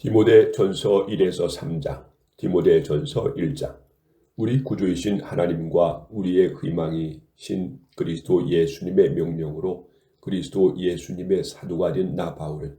디모데전서 1에서 3장, 디모데전서 1장. 우리 구주이신 하나님과 우리의 희망이신 그리스도 예수님의 명령으로 그리스도 예수님의 사도가 된 나 바울은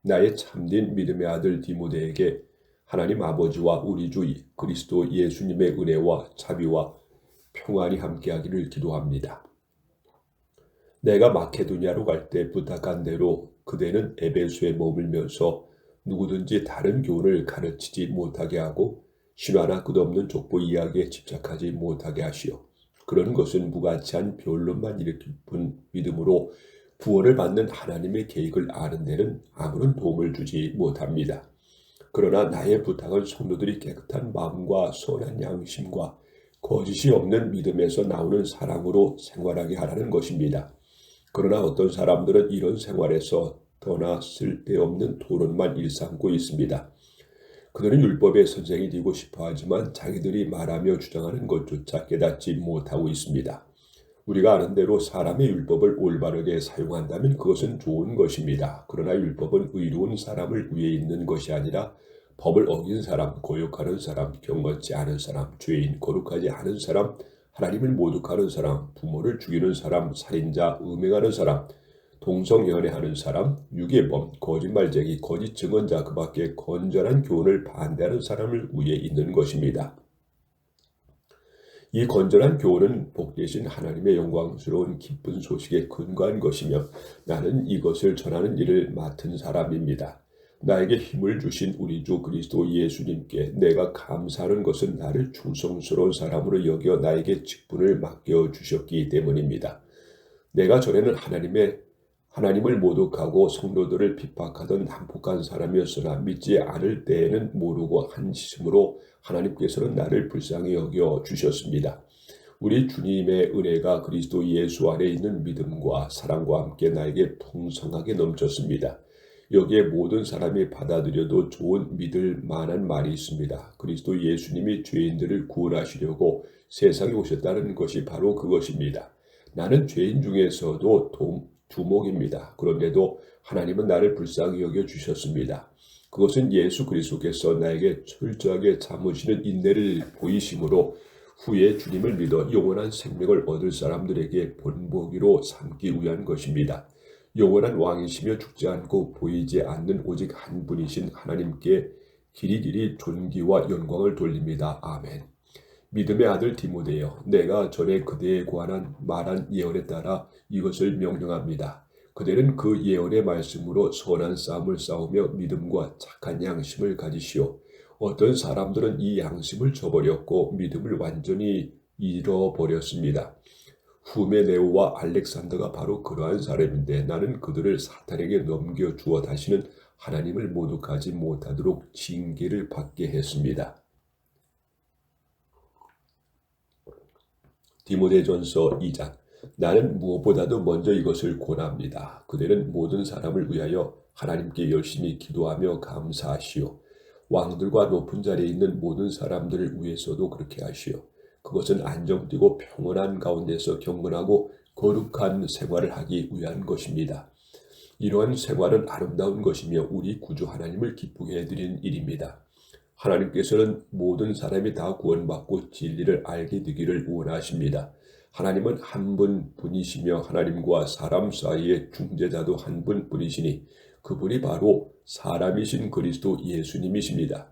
나의 참된 믿음의 아들 디모데에게 하나님 아버지와 우리 주 그리스도 예수님의 은혜와 자비와 평안이 함께하기를 기도합니다. 내가 마케도니아로 갈 때 부탁한 대로 그대는 에베소에 머물면서 누구든지 다른 교훈을 가르치지 못하게 하고 신화나 끝없는 족보 이야기에 집착하지 못하게 하시오. 그런 것은 무가치한 변론만 일으킬 뿐 믿음으로 구원을 받는 하나님의 계획을 아는 데는 아무런 도움을 주지 못합니다. 그러나 나의 부탁은 성도들이 깨끗한 마음과 선한 양심과 거짓이 없는 믿음에서 나오는 사랑으로 생활하게 하라는 것입니다. 그러나 어떤 사람들은 이런 생활에서 더나 쓸데없는 토론만 일삼고 있습니다. 그들은 율법의 선생이 되고 싶어 하지만 자기들이 말하며 주장하는 것조차 깨닫지 못하고 있습니다. 우리가 아는 대로 사람의 율법을 올바르게 사용한다면 그것은 좋은 것입니다. 그러나 율법은 의로운 사람을 위해 있는 것이 아니라 법을 어긴 사람, 고욕하는 사람, 경건치 않은 사람, 죄인, 거룩하지 않은 사람, 하나님을 모독하는 사람, 부모를 죽이는 사람, 살인자, 음행하는 사람, 동성연애하는 사람, 유괴범, 거짓말쟁이, 거짓 증언자, 그 밖에 건전한 교훈을 반대하는 사람을 위해 있는 것입니다. 이 건전한 교훈은 복되신 하나님의 영광스러운 기쁜 소식에 근거한 것이며 나는 이것을 전하는 일을 맡은 사람입니다. 나에게 힘을 주신 우리 주 그리스도 예수님께 내가 감사하는 것은 나를 충성스러운 사람으로 여겨 나에게 직분을 맡겨주셨기 때문입니다. 내가 전에는 하나님을 모독하고 성도들을 핍박하던 난폭한 사람이었으나 믿지 않을 때에는 모르고 한심으로 하나님께서는 나를 불쌍히 여겨 주셨습니다. 우리 주님의 은혜가 그리스도 예수 안에 있는 믿음과 사랑과 함께 나에게 풍성하게 넘쳤습니다. 여기에 모든 사람이 받아들여도 좋은 믿을 만한 말이 있습니다. 그리스도 예수님이 죄인들을 구원하시려고 세상에 오셨다는 것이 바로 그것입니다. 나는 죄인 중에서도 두목입니다. 그런데도 하나님은 나를 불쌍히 여겨 주셨습니다. 그것은 예수 그리스도께서 나에게 철저하게 참으시는 인내를 보이심으로 후에 주님을 믿어 영원한 생명을 얻을 사람들에게 본보기로 삼기 위한 것입니다. 영원한 왕이시며 죽지 않고 보이지 않는 오직 한 분이신 하나님께 길이 존귀와 영광을 돌립니다. 아멘. 믿음의 아들 디모데여, 내가 전에 그대에 관한 말한 예언에 따라 이것을 명령합니다. 그대는 그 예언의 말씀으로 선한 싸움을 싸우며 믿음과 착한 양심을 가지시오. 어떤 사람들은 이 양심을 저버렸고 믿음을 완전히 잃어버렸습니다. 후메네오와 알렉산더가 바로 그러한 사람인데 나는 그들을 사탄에게 넘겨주어 다시는 하나님을 모독하지 못하도록 징계를 받게 했습니다. 디모데전서 2장. 나는 무엇보다도 먼저 이것을 권합니다. 그대는 모든 사람을 위하여 하나님께 열심히 기도하며 감사하시오. 왕들과 높은 자리에 있는 모든 사람들을 위해서도 그렇게 하시오. 그것은 안정되고 평온한 가운데서 경건하고 거룩한 생활을 하기 위한 것입니다. 이러한 생활은 아름다운 것이며 우리 구주 하나님을 기쁘게 해드리는 일입니다. 하나님께서는 모든 사람이 다 구원받고 진리를 알게 되기를 원하십니다. 하나님은 한 분뿐이시며 하나님과 사람 사이의 중재자도 한 분뿐이시니 그분이 바로 사람이신 그리스도 예수님이십니다.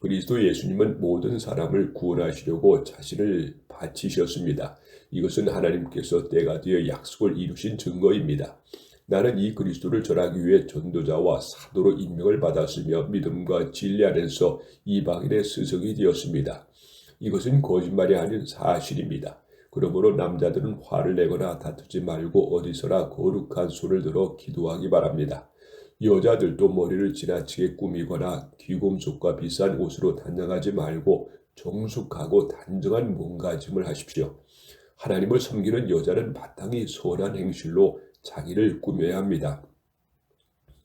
그리스도 예수님은 모든 사람을 구원하시려고 자신을 바치셨습니다. 이것은 하나님께서 때가 되어 약속을 이루신 증거입니다. 나는 이 그리스도를 전하기 위해 전도자와 사도로 임명을 받았으며 믿음과 진리 안에서 이방인의 스승이 되었습니다. 이것은 거짓말이 아닌 사실입니다. 그러므로 남자들은 화를 내거나 다투지 말고 어디서나 거룩한 손을 들어 기도하기 바랍니다. 여자들도 머리를 지나치게 꾸미거나 귀금속과 비싼 옷으로 단장하지 말고 정숙하고 단정한 몸가짐을 하십시오. 하나님을 섬기는 여자는 마땅히 선한 행실로 자기를 꾸며야 합니다.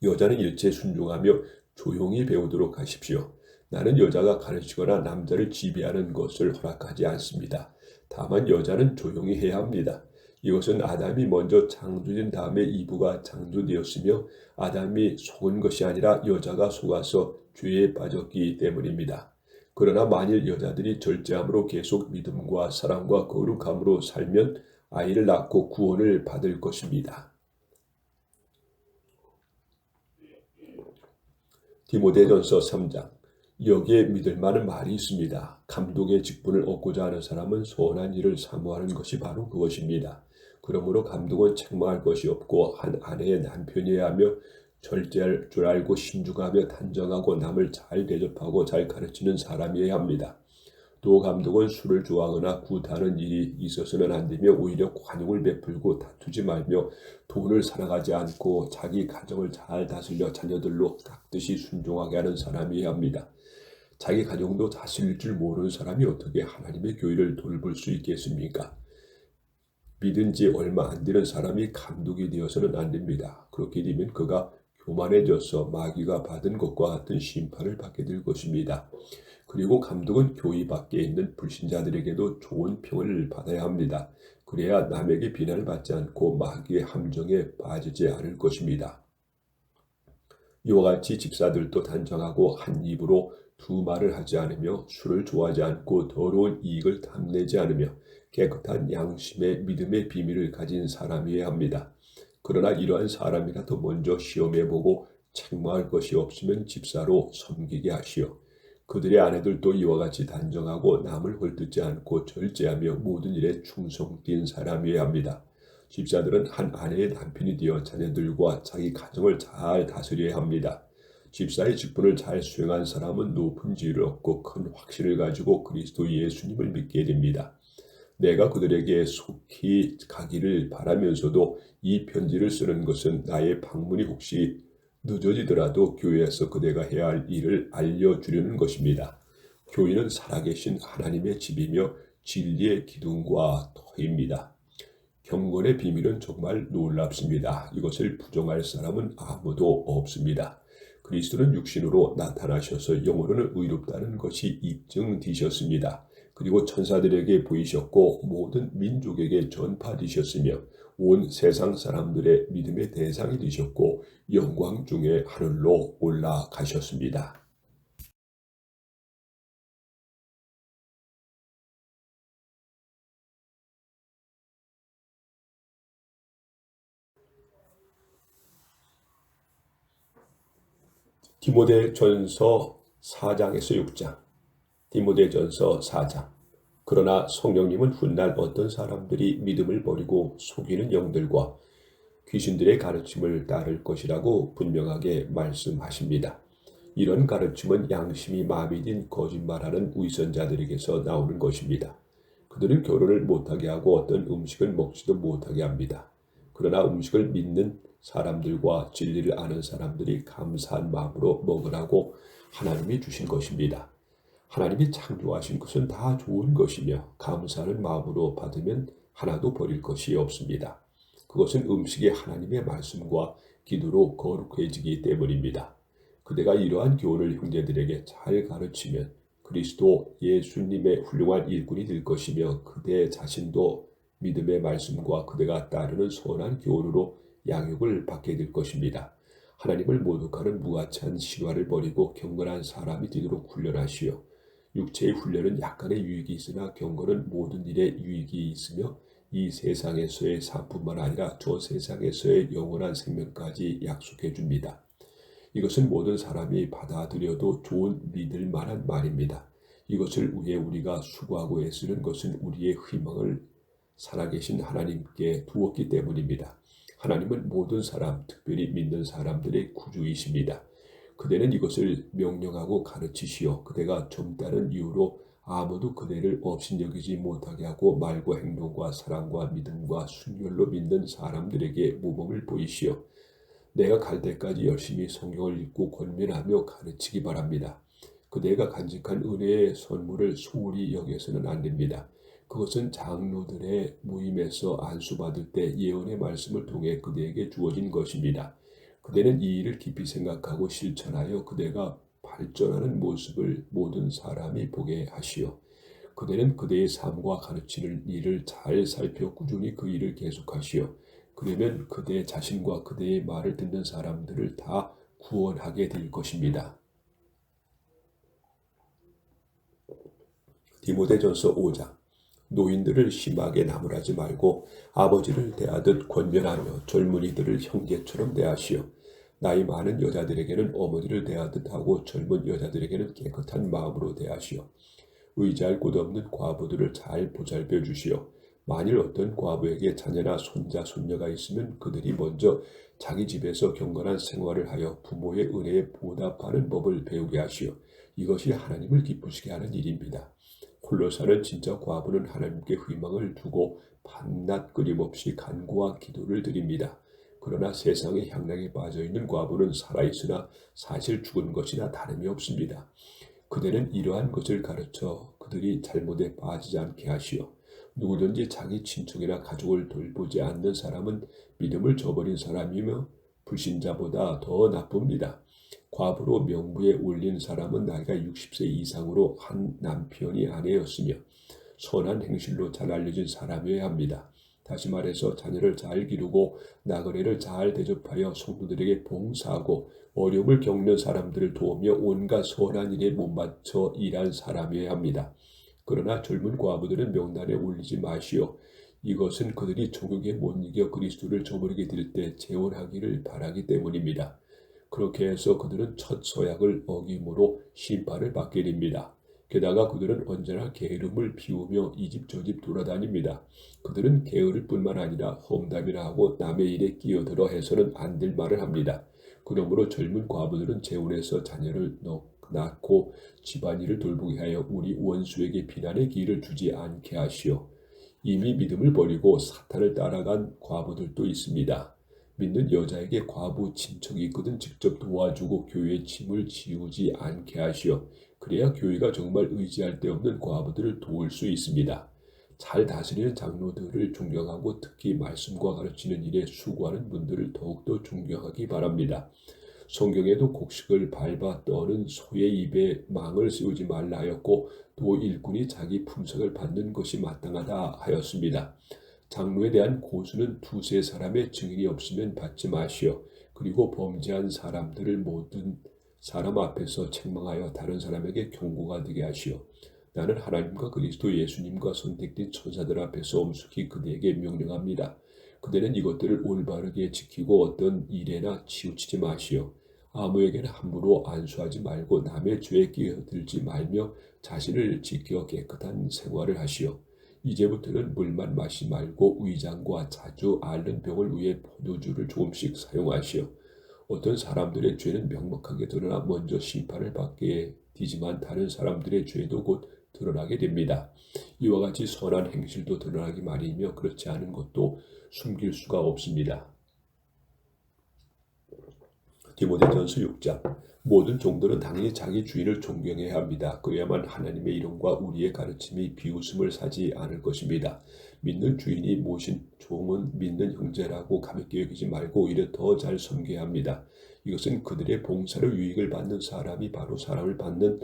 여자는 일체 순종하며 조용히 배우도록 하십시오. 나는 여자가 가르치거나 남자를 지배하는 것을 허락하지 않습니다. 다만 여자는 조용히 해야 합니다. 이것은 아담이 먼저 창조된 다음에 이브가 창조되었으며 아담이 속은 것이 아니라 여자가 속아서 죄에 빠졌기 때문입니다. 그러나 만일 여자들이 절제함으로 계속 믿음과 사랑과 거룩함으로 살면 아이를 낳고 구원을 받을 것입니다. 디모데전서 3장. 여기에 믿을 만한 말이 있습니다. 감독의 직분을 얻고자 하는 사람은 선한 일을 사모하는 것이 바로 그것입니다. 그러므로 감독은 책망할 것이 없고 한 아내의 남편이어야 하며 절제할 줄 알고 신중하며 단정하고 남을 잘 대접하고 잘 가르치는 사람이어야 합니다. 또 감독은 술을 좋아하거나 구타하는 일이 있어서는 안 되며 오히려 관용을 베풀고 다투지 말며 돈을 살아가지 않고 자기 가정을 잘 다스려 자녀들로 깍듯이 순종하게 하는 사람이어야 합니다. 자기 가정도 다스릴 줄 모르는 사람이 어떻게 하나님의 교회를 돌볼 수 있겠습니까? 믿은 지 얼마 안 되는 사람이 감독이 되어서는 안 됩니다. 그렇게 되면 그가 교만해져서 마귀가 받은 것과 같은 심판을 받게 될 것입니다. 그리고 감독은 교회 밖에 있는 불신자들에게도 좋은 평을 받아야 합니다. 그래야 남에게 비난을 받지 않고 마귀의 함정에 빠지지 않을 것입니다. 이와 같이 집사들도 단정하고 한 입으로 두 말을 하지 않으며 술을 좋아하지 않고 더러운 이익을 탐내지 않으며 깨끗한 양심의 믿음의 비밀을 가진 사람이어야 합니다. 그러나 이러한 사람이라도 먼저 시험해보고 책망할 것이 없으면 집사로 섬기게 하시오. 그들의 아내들도 이와 같이 단정하고 남을 헐뜯지 않고 절제하며 모든 일에 충성된 사람이어야 합니다. 집사들은 한 아내의 남편이 되어 자녀들과 자기 가정을 잘 다스려야 합니다. 집사의 직분을 잘 수행한 사람은 높은 지위를 얻고 큰 확신을 가지고 그리스도 예수님을 믿게 됩니다. 내가 그들에게 속히 가기를 바라면서도 이 편지를 쓰는 것은 나의 방문이 혹시 늦어지더라도 교회에서 그대가 해야 할 일을 알려주려는 것입니다. 교회는 살아계신 하나님의 집이며 진리의 기둥과 터입니다. 경건의 비밀은 정말 놀랍습니다. 이것을 부정할 사람은 아무도 없습니다. 그리스도는 육신으로 나타나셔서 영으로는 의롭다는 것이 입증되셨습니다. 그리고 천사들에게 보이셨고 모든 민족에게 전파되셨으며 온 세상 사람들의 믿음의 대상이 되셨고 영광 중에 하늘로 올라가셨습니다. 디모데전서 4장에서 6장. 디모데전서 4장. 그러나 성령님은 훗날 어떤 사람들이 믿음을 버리고 속이는 영들과 귀신들의 가르침을 따를 것이라고 분명하게 말씀하십니다. 이런 가르침은 양심이 마비된 거짓말하는 위선자들에게서 나오는 것입니다. 그들은 결혼을 못하게 하고 어떤 음식을 먹지도 못하게 합니다. 그러나 음식을 믿는 사람들과 진리를 아는 사람들이 감사한 마음으로 먹으라고 하나님이 주신 것입니다. 하나님이 창조하신 것은 다 좋은 것이며 감사하는 마음으로 받으면 하나도 버릴 것이 없습니다. 그것은 음식이 하나님의 말씀과 기도로 거룩해지기 때문입니다. 그대가 이러한 교훈을 형제들에게 잘 가르치면 그리스도 예수님의 훌륭한 일꾼이 될 것이며 그대 자신도 믿음의 말씀과 그대가 따르는 선한 교훈으로 양육을 받게 될 것입니다. 하나님을 모독하는 무가치한 신화를 버리고 경건한 사람이 되도록 훈련하시오. 육체의 훈련은 약간의 유익이 있으나 경건은 모든 일에 유익이 있으며 이 세상에서의 삶뿐만 아니라 저 세상에서의 영원한 생명까지 약속해 줍니다. 이것은 모든 사람이 받아들여도 좋은 믿을 만한 말입니다. 이것을 위해 우리가 수고하고 애쓰는 것은 우리의 희망을 살아계신 하나님께 두었기 때문입니다. 하나님은 모든 사람, 특별히 믿는 사람들의 구주이십니다. 그대는 이것을 명령하고 가르치시오. 그대가 젊다는 이유로 아무도 그대를 업신여기지 못하게 하고 말과 행동과 사랑과 믿음과 순결로 믿는 사람들에게 모범을 보이시오. 내가 갈 때까지 열심히 성경을 읽고 권면하며 가르치기 바랍니다. 그대가 간직한 은혜의 선물을 소홀히 여겨서는 안 됩니다. 그것은 장로들의 모임에서 안수받을 때 예언의 말씀을 통해 그대에게 주어진 것입니다. 그대는 이 일을 깊이 생각하고 실천하여 그대가 발전하는 모습을 모든 사람이 보게 하시오. 그대는 그대의 삶과 가르치는 일을 잘 살펴 꾸준히 그 일을 계속하시오. 그러면 그대 자신과 그대의 말을 듣는 사람들을 다 구원하게 될 것입니다. 디모데전서 5장. 노인들을 심하게 나무라지 말고 아버지를 대하듯 권면하며 젊은이들을 형제처럼 대하시오. 나이 많은 여자들에게는 어머니를 대하듯 하고 젊은 여자들에게는 깨끗한 마음으로 대하시오. 의지할 곳 없는 과부들을 잘 보살펴 주시오. 만일 어떤 과부에게 자녀나 손자, 손녀가 있으면 그들이 먼저 자기 집에서 경건한 생활을 하여 부모의 은혜에 보답하는 법을 배우게 하시오. 이것이 하나님을 기쁘시게 하는 일입니다. 홀로 사는 진짜 과부는 하나님께 희망을 두고 밤낮 끊임없이 간구와 기도를 드립니다. 그러나 세상의 향락에 빠져있는 과부는 살아있으나 사실 죽은 것이나 다름이 없습니다. 그대는 이러한 것을 가르쳐 그들이 잘못에 빠지지 않게 하시오. 누구든지 자기 친척이나 가족을 돌보지 않는 사람은 믿음을 저버린 사람이며 불신자보다 더 나쁩니다. 과부로 명부에 올린 사람은 나이가 60세 이상으로 한 남편이 아내였으며 선한 행실로 잘 알려진 사람이어야 합니다. 다시 말해서 자녀를 잘 기르고 나그네를 잘 대접하여 성도들에게 봉사하고 어려움을 겪는 사람들을 도우며 온갖 선한 일에 몸바쳐 일한 사람이어야 합니다. 그러나 젊은 과부들은 명단에 올리지 마시오. 이것은 그들이 종에게 못 이겨 그리스도를 저버리게 될 때 재혼하기를 바라기 때문입니다. 그렇게 해서 그들은 첫 서약을 어김으로 심판을 받게 됩니다. 게다가 그들은 언제나 게으름을 피우며 이 집 저 집 돌아다닙니다. 그들은 게으를 뿐만 아니라 험담이나 하고 남의 일에 끼어들어 해서는 안 될 말을 합니다. 그러므로 젊은 과부들은 재혼해서 자녀를 낳고 집안일을 돌보게 하여 우리 원수에게 비난의 기회를 주지 않게 하시오. 이미 믿음을 버리고 사탄을 따라간 과부들도 있습니다. 믿는 여자에게 과부 친척이 있거든 직접 도와주고 교회의 짐을 지우지 않게 하시오. 그래야 교회가 정말 의지할 데 없는 과부들을 도울 수 있습니다. 잘 다스리는 장로들을 존경하고 특히 말씀과 가르치는 일에 수고하는 분들을 더욱더 존경하기 바랍니다. 성경에도 곡식을 밟아 떠는 소의 입에 망을 씌우지 말라 하였고 또 일꾼이 자기 품삯을 받는 것이 마땅하다 하였습니다. 장로에 대한 고수는 두세 사람의 증인이 없으면 받지 마시오. 그리고 범죄한 사람들을 모든 사람 앞에서 책망하여 다른 사람에게 경고가 되게 하시오. 나는 하나님과 그리스도 예수님과 선택된 천사들 앞에서 엄숙히 그대에게 명령합니다. 그대는 이것들을 올바르게 지키고 어떤 일에나 치우치지 마시오. 아무에게나 함부로 안수하지 말고 남의 죄에 끼어들지 말며 자신을 지켜 깨끗한 생활을 하시오. 이제부터는 물만 마시지 말고 위장과 자주 앓는 병을 위해 포도주를 조금씩 사용하시오. 어떤 사람들의 죄는 명백하게 드러나 먼저 심판을 받게 되지만 다른 사람들의 죄도 곧 드러나게 됩니다. 이와 같이 선한 행실도 드러나기 마련이며 그렇지 않은 것도 숨길 수가 없습니다. 디모데전서 6장. 모든 종들은 당연히 자기 주인을 존경해야 합니다. 그래야만 하나님의 이름과 우리의 가르침이 비웃음을 사지 않을 것입니다. 믿는 주인이 모신 종은 믿는 형제라고 가볍게 여기지 말고 오히려 더 잘 섬겨야 합니다. 이것은 그들의 봉사로 유익을 받는 사람이 바로 사람을 받는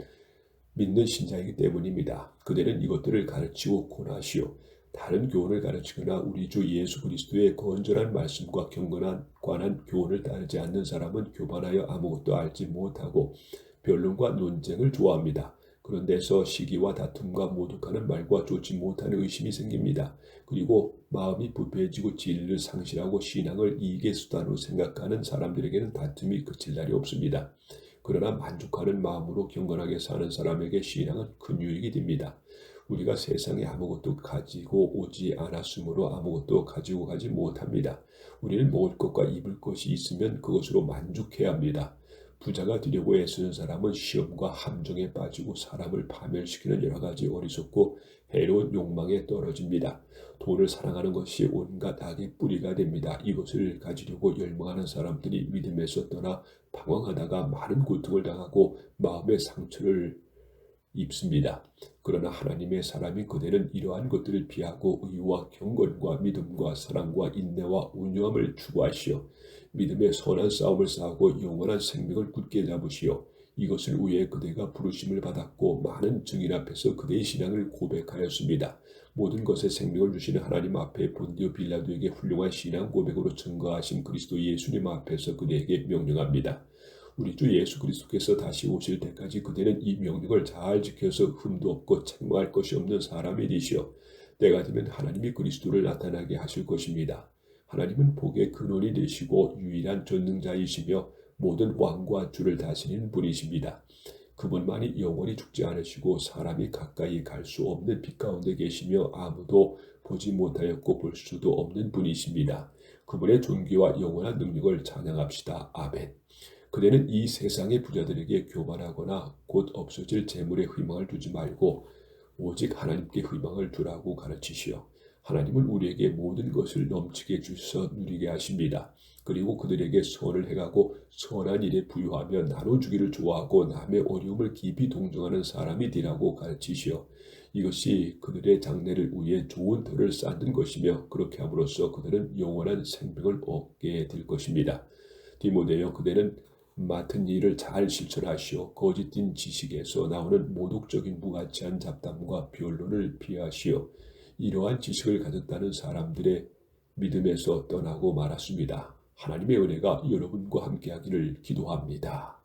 믿는 신자이기 때문입니다. 그들은 이것들을 가르치고 권하시오. 다른 교훈을 가르치거나 우리 주 예수 그리스도의 건전한 말씀과 경건한 관한 교훈을 따르지 않는 사람은 교만하여 아무것도 알지 못하고 변론과 논쟁을 좋아합니다. 그런 데서 시기와 다툼과 모독하는 말과 좋지 못한 의심이 생깁니다. 그리고 마음이 부패해지고 진리를 상실하고 신앙을 이익의 수단으로 생각하는 사람들에게는 다툼이 그칠 날이 없습니다. 그러나 만족하는 마음으로 경건하게 사는 사람에게 신앙은 큰 유익이 됩니다. 우리가 세상에 아무것도 가지고 오지 않았으므로 아무것도 가지고 가지 못합니다. 우리는 먹을 것과 입을 것이 있으면 그것으로 만족해야 합니다. 부자가 되려고 애쓰는 사람은 시험과 함정에 빠지고 사람을 파멸시키는 여러 가지 어리석고 해로운 욕망에 떨어집니다. 돈을 사랑하는 것이 온갖 악의 뿌리가 됩니다. 이것을 가지려고 열망하는 사람들이 믿음에서 떠나 방황하다가 많은 고통을 당하고 마음의 상처를 입습니다. 그러나 하나님의 사람인 그대는 이러한 것들을 피하고 의와 경건과 믿음과 사랑과 인내와 온유함을 추구하시오. 믿음의 선한 싸움을 싸우고 영원한 생명을 굳게 잡으시오. 이것을 위해 그대가 부르심을 받았고 많은 증인 앞에서 그대의 신앙을 고백하였습니다. 모든 것에 생명을 주시는 하나님 앞에 본디오 빌라도에게 훌륭한 신앙 고백으로 증거하신 그리스도 예수님 앞에서 그대에게 명령합니다. 우리 주 예수 그리스도께서 다시 오실 때까지 그대는 이 명령을 잘 지켜서 흠도 없고 책망할 것이 없는 사람이 되시어 때가 되면 하나님이 그리스도를 나타나게 하실 것입니다. 하나님은 복의 근원이 되시고 유일한 전능자이시며 모든 왕과 주를 다스리는 분이십니다. 그분만이 영원히 죽지 않으시고 사람이 가까이 갈 수 없는 빛 가운데 계시며 아무도 보지 못하였고 볼 수도 없는 분이십니다. 그분의 존귀와 영원한 능력을 찬양합시다. 아멘. 그대는 이 세상의 부자들에게 교만하거나 곧 없어질 재물에 희망을 두지 말고 오직 하나님께 희망을 두라고 가르치시오. 하나님은 우리에게 모든 것을 넘치게 주셔서 누리게 하십니다. 그리고 그들에게 선을 행하고 선한 일에 부유하며 나눠주기를 좋아하고 남의 어려움을 깊이 동정하는 사람이 되라고 가르치시오. 이것이 그들의 장래를 위해 좋은 터를 쌓는 것이며 그렇게 함으로써 그들은 영원한 생명을 얻게 될 것입니다. 디모데여, 그대는 맡은 일을 잘 실천하시오. 거짓된 지식에서 나오는 모독적인 무가치한 잡담과 변론을 피하시오. 이러한 지식을 가졌다는 사람들의 믿음에서 떠나고 말았습니다. 하나님의 은혜가 여러분과 함께하기를 기도합니다.